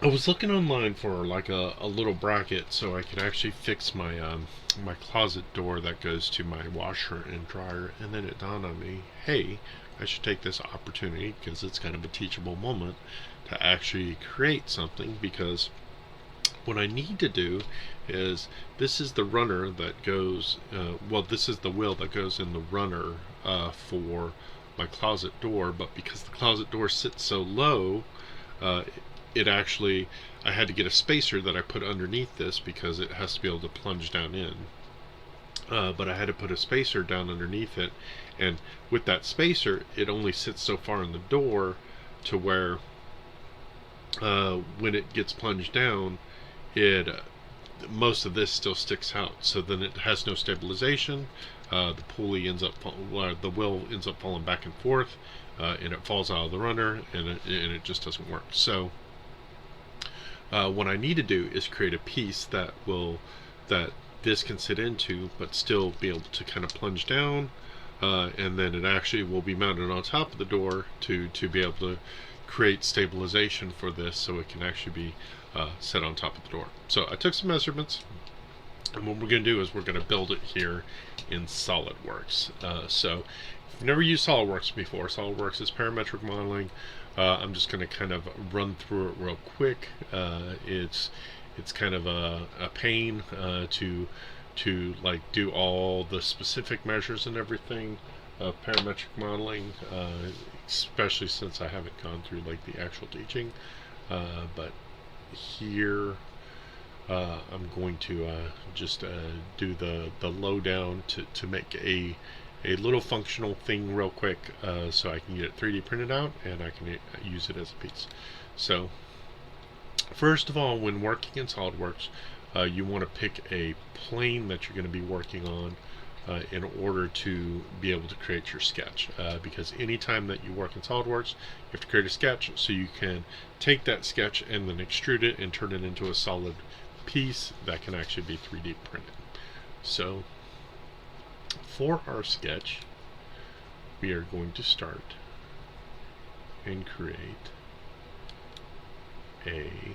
I was looking online for like a little bracket so I could actually fix my my closet door that goes to my washer and dryer, and then it dawned on me, hey, I should take this opportunity because it's kind of a teachable moment to actually create something, because what I need to do is, this is the runner that goes, well, this is the wheel that goes in the runner for my closet door, but because the closet door sits so low, uh, it actually, I had to get a spacer that I put underneath this because it has to be able to plunge down in. But I had to put a spacer down underneath it, and with that spacer, it only sits so far in the door to where when it gets plunged down, it most of this still sticks out. So then it has no stabilization. The pulley ends up, the wheel ends up falling back and forth, and it falls out of the runner, and it just doesn't work. So what I need to do is create a piece that this can sit into, but still be able to kind of plunge down, and then it actually will be mounted on top of the door to be able to create stabilization for this, so it can actually be set on top of the door. So I took some measurements, and what we're going to do is we're going to build it here in SolidWorks. So if you've never used SolidWorks before, SolidWorks is parametric modeling. I'm just going to kind of run through it real quick. It's kind of a pain to like do all the specific measures and everything of parametric modeling, especially since I haven't gone through like the actual teaching. But here I'm going to just do the lowdown to make a little functional thing real quick, so I can get it 3D printed out and I can use it as a piece. So first of all, when working in SolidWorks, you want to pick a plane that you're going to be working on in order to be able to create your sketch, because anytime that you work in SolidWorks, you have to create a sketch so you can take that sketch and then extrude it and turn it into a solid piece that can actually be 3D printed. So for our sketch, we are going to start and create a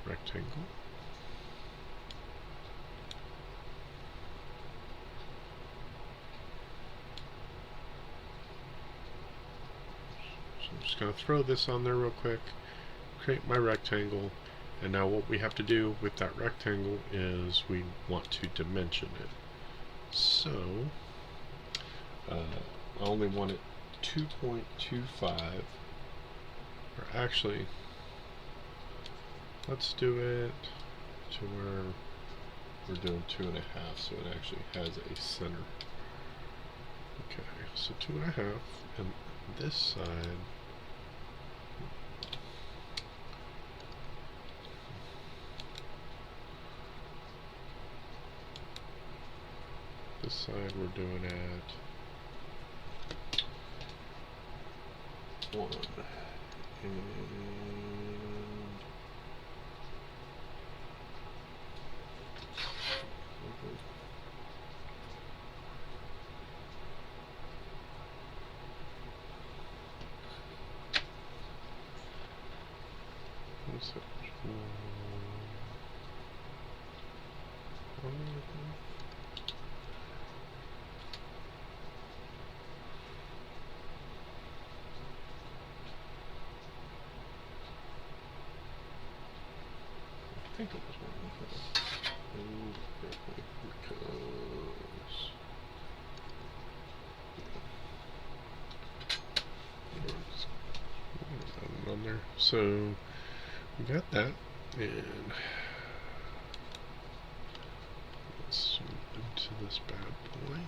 rectangle. So I'm just going to throw this on there real quick, create my rectangle, and now what we have to do with that rectangle is we want to dimension it. So I only want it 2.25, or actually, let's do it to where we're doing 2.5, so it actually has a center. Okay, so 2.5, and this side, we're doing at 1, and I think it was 1 because on there. So we got that, and let's move into this bad boy.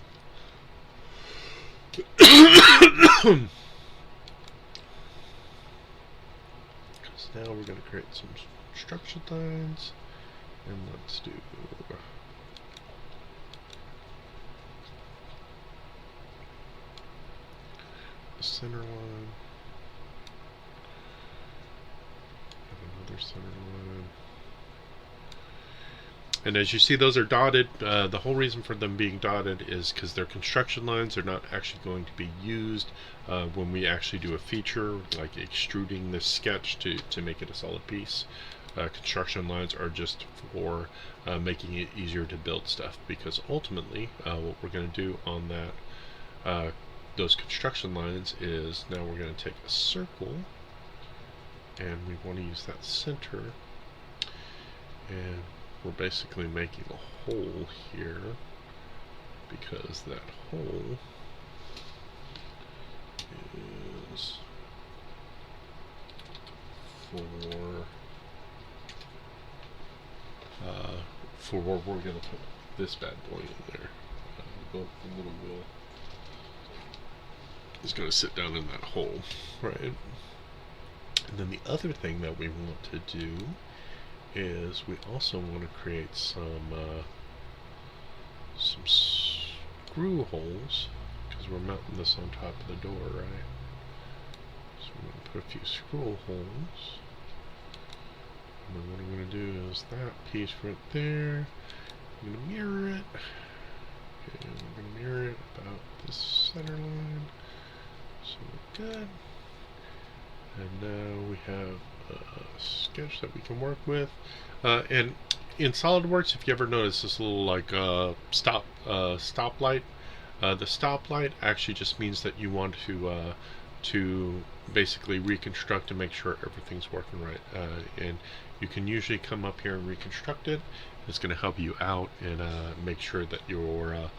Because now we're going to create some structure lines, and let's do the center line, and another center line. And as you see, those are dotted. The whole reason for them being dotted is because they're construction lines. They're not actually going to be used when we actually do a feature, like extruding this sketch to make it a solid piece. Construction lines are just for making it easier to build stuff, because ultimately what we're going to do on that those construction lines is, now we're going to take a circle and we want to use that center, and we're basically making a hole here, because that hole is for where we're going to put this bad boy in there. The little wheel is going to sit down in that hole, right? And then the other thing that we want to do is we also want to create some screw holes, because we're mounting this on top of the door, right? So we're going to put a few screw holes. And then what I'm going to do is that piece right there, I'm going to mirror it. Okay, we're going to mirror it about this center line. So we're good. And now we have a sketch that we can work with. And in SolidWorks, if you ever notice this little like stoplight, the stoplight actually just means that you want to basically reconstruct and make sure everything's working right. And you can usually come up here and reconstruct it. It's going to help you out and make sure that your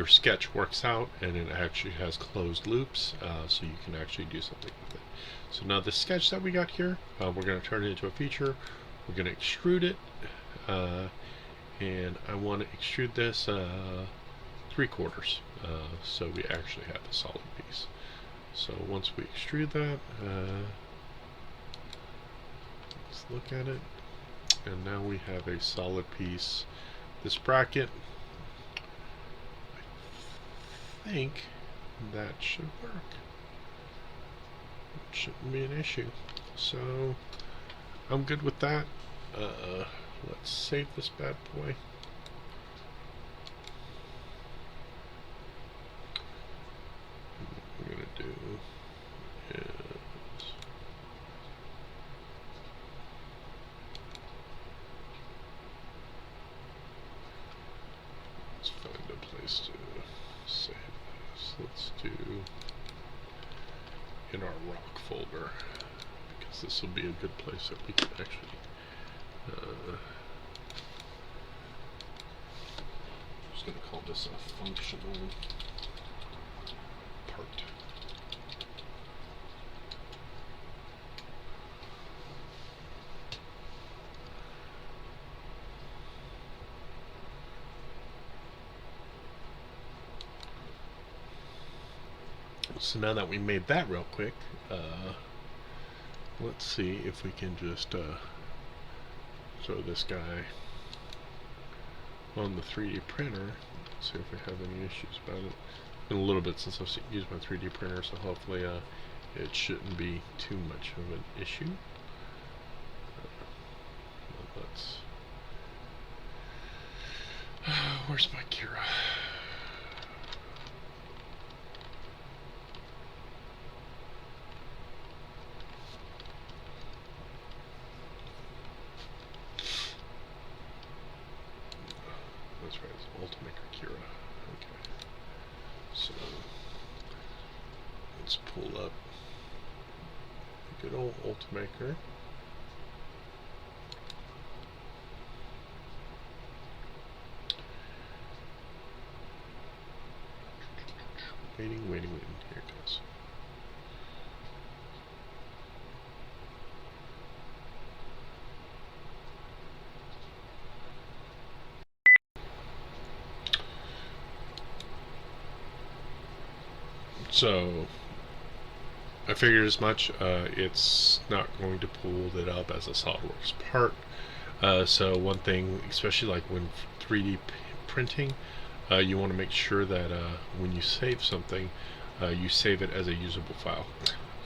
sketch works out and it actually has closed loops, so you can actually do something with it. So now the sketch that we got here, we're going to turn it into a feature. We're going to extrude it, and I want to extrude this 3/4, so we actually have a solid piece. So once we extrude that, let's look at it, and now we have a solid piece. This bracket, I think that should work. It shouldn't be an issue. So I'm good with that. Let's save this bad boy. What we're going to do is let's find a place to save this. Let's do in our rock folder, because this will be a good place that we can actually I'm just going to call this a functional part. So now that we made that real quick, let's see if we can just throw this guy on the 3D printer. Let's see if we have any issues about it. It's been a little bit since I've used my 3D printer, so hopefully it shouldn't be too much of an issue. Let's. Where's my Kira? That's right, it's Ultimaker Kira. Okay. So let's pull up a good old Ultimaker. Waiting. Here it goes. So I figured as much. It's not going to pull it up as a SolidWorks part. So one thing, especially like when 3D printing, you want to make sure that when you save something, you save it as a usable file.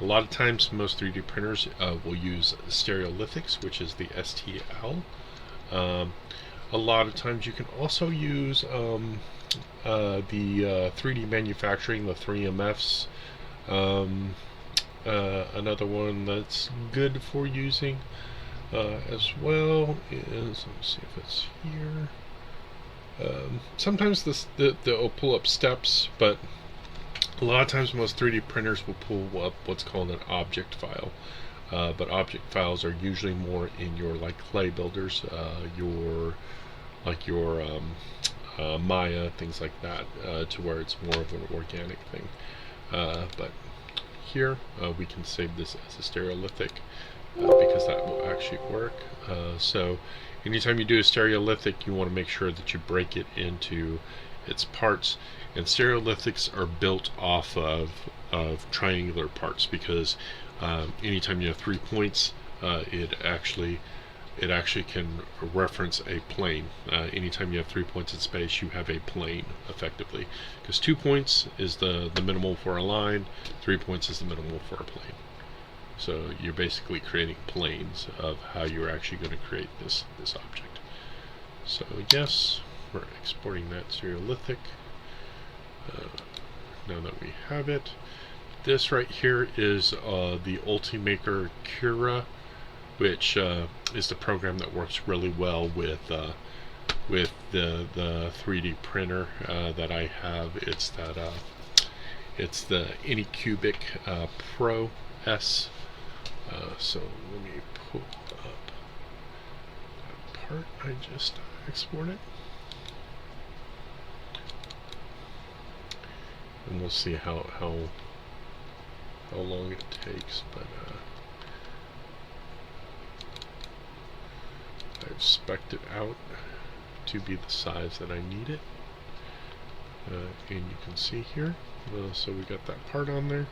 A lot of times most 3D printers will use stereolithics, which is the STL. a lot of times you can also use the 3D manufacturing, the 3MFs. Another one that's good for using as well is, let me see if it's here. Sometimes they'll pull up steps, but a lot of times most 3D printers will pull up what's called an object file. But object files are usually more in your like clay builders, your Maya, things like that, to where it's more of an organic thing. But here we can save this as a stereolithic because that will actually work. So anytime you do a stereolithic, you want to make sure that you break it into its parts. And stereolithics are built off of triangular parts because anytime you have 3 points, it actually can reference a plane. Anytime you have 3 points in space, you have a plane effectively, because 2 points is the minimal for a line, 3 points is the minimal for a plane. So you're basically creating planes of how you're actually going to create this object. So yes, we're exporting that stereolithic. Now that we have it, this right here is the Ultimaker Cura, which is the program that works really well with the 3D printer that I have. It's the Anycubic Pro S. So let me pull up that part I just exported, and we'll see how long it takes. But I've spec'd it out to be the size that I need it, and you can see here. So we got that part on there.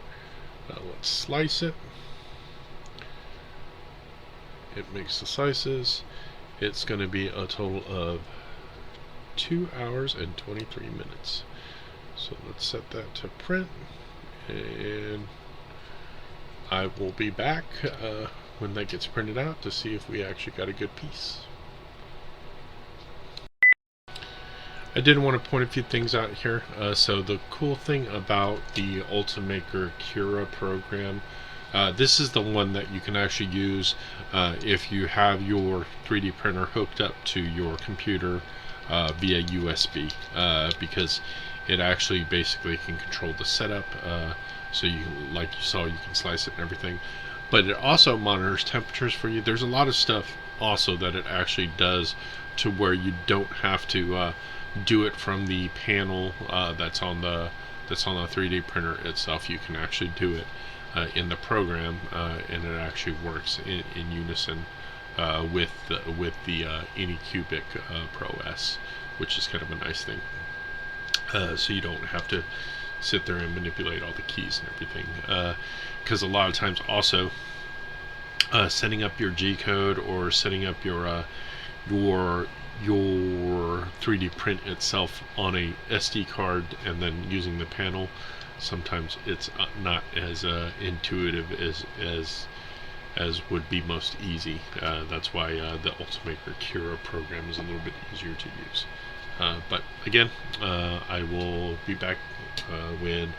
Let's slice it. It makes the slices. It's going to be a total of 2 hours and 23 minutes. So let's set that to print, and I will be back when that gets printed out to see if we actually got a good piece. I did want to point a few things out here. So the cool thing about the Ultimaker Cura program, this is the one that you can actually use if you have your 3D printer hooked up to your computer via USB, because it actually basically can control the setup. So you, like you saw, you can slice it and everything. But it also monitors temperatures for you. There's a lot of stuff also that it actually does to where you don't have to do it from the panel that's on the 3D printer itself. You can actually do it in the program, and it actually works in unison with the Anycubic Pro S, which is kind of a nice thing. So you don't have to sit there and manipulate all the keys and everything, because a lot of times also setting up your G code or setting up your 3D print itself on a SD card and then using the panel, sometimes it's not as intuitive as would be most easy. That's why the Ultimaker Cura program is a little bit easier to use. But again, I will be back when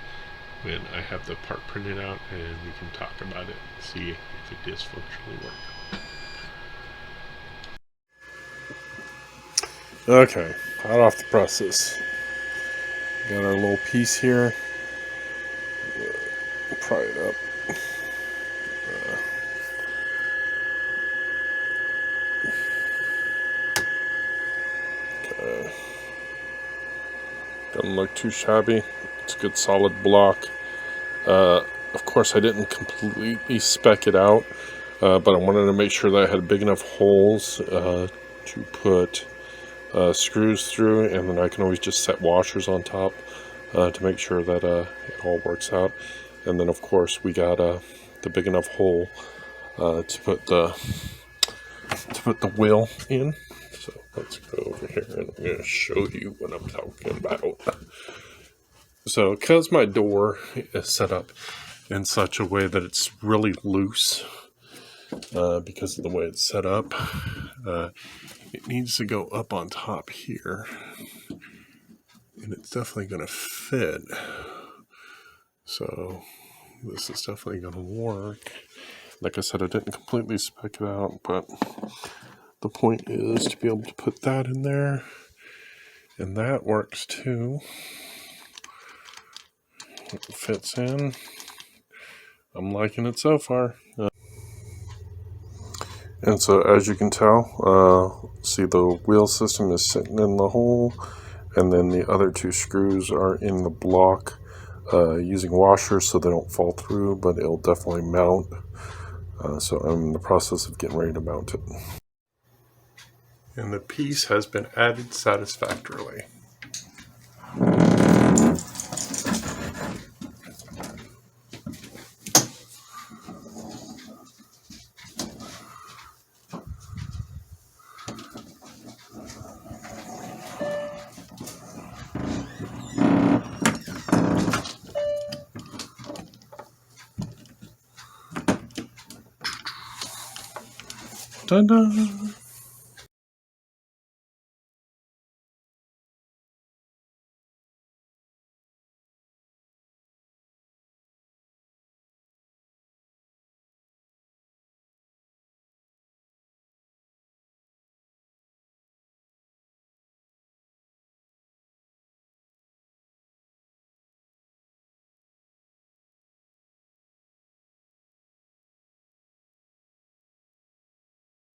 I have the part printed out, and we can talk about it and see if it does functionally work. Okay, hot off the presses. Got our little piece here. We'll pry it up. Okay. Doesn't look too shabby. It's a good solid block. Of course, I didn't completely spec it out, but I wanted to make sure that I had big enough holes to put screws through, and then I can always just set washers on top to make sure that it all works out. And then of course we got the big enough hole to put the wheel in. So let's go over here and I'm going to show you what I'm talking about. So because my door is set up in such a way that it's really loose, because of the way it's set up. It needs to go up on top here, and it's definitely going to fit. So this is definitely going to work. Like I said, I didn't completely spec it out, but the point is to be able to put that in there, and that works too. It fits in. I'm liking it so far. And so as you can tell, see the wheel system is sitting in the hole, and then the other two screws are in the block using washers so they don't fall through, but it'll definitely mount. So I'm in the process of getting ready to mount it. And the piece has been added satisfactorily. Ta-da!